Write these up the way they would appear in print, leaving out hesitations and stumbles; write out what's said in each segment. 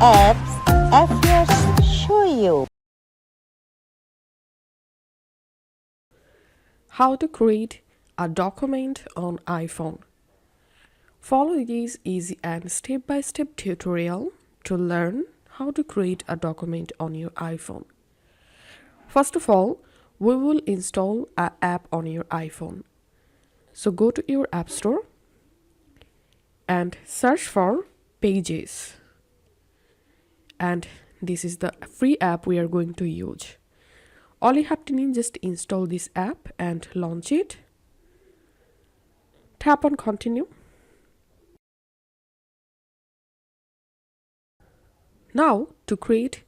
apps FYS show you. How to create a document on iPhone. Follow this easy and step-by-step tutorial to learn how to create a document on your iPhone. First of all, we will install an app on your iPhone. So go to your App Store and search for Pages. And this is the free app we are going to use. All you have to do is just install this app and launch it. Tap on continue. Now to create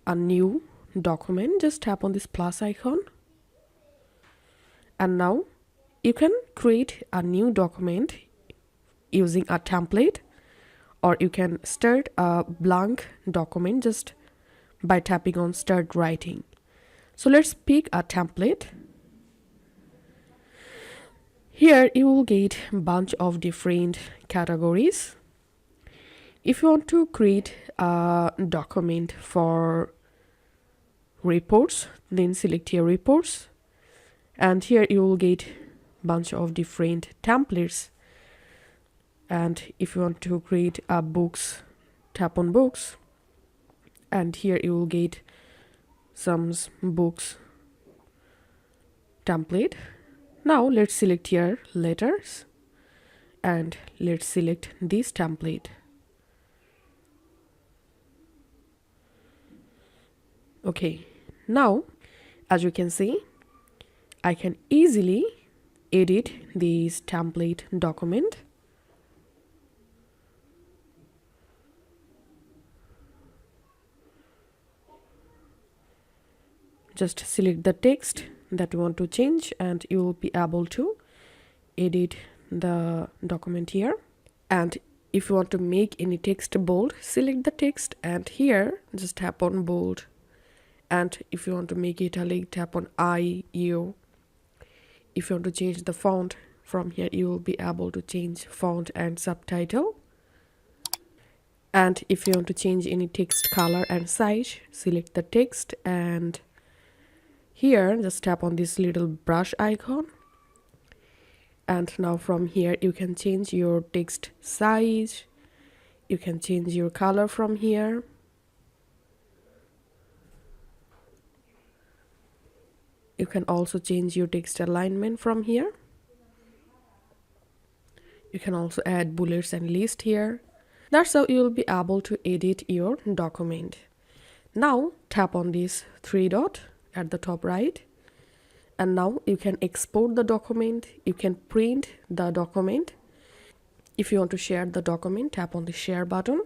a new document, just tap on this plus icon. And now you can create a new document using a template, or you can start a blank document just by tapping on start writing. So let's pick a template. Here you will get a bunch of different categories. If you want to create a document for reports, then select your reports, and here you will get a bunch of different templates. And if you want to create a books, tap on books, and here you will get some books template. Now let's select here letters, and let's select this template. Okay, now as you can see, I can easily edit this template document. Just select the text that you want to change and you will be able to edit the document here. And if you want to make any text bold, select the text and here just tap on bold. And if you want to make it italic, tap on IU. If you want to change the font, from here you will be able to change font and subtitle. And if you want to change any text color and size, select the text and here just tap on this little brush icon. And now from here you can change your text size, you can change your color from here. You can also change your text alignment from here. You can also add bullets and list here. That's how you will be able to edit your document. Now tap on this three dot at the top right, and now you can export the document, you can print the document. If you want to share the document, tap on the share button,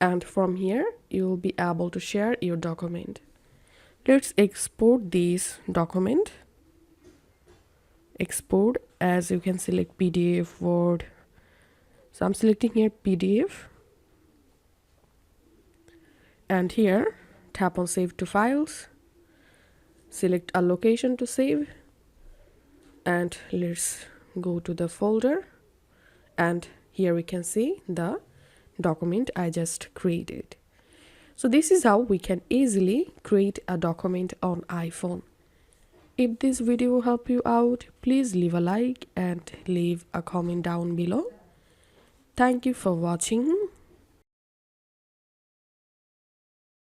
and from here you will be able to share your document. Let's export this document. Export, as you can select PDF, Word. So I'm selecting here PDF, and here tap on save to files, select a location to save, and let's go to the folder, and here we can see the document I just created. So this is how we can easily create a document on iPhone. If this video helped you out, please leave a like and leave a comment down below. Thank you for watching.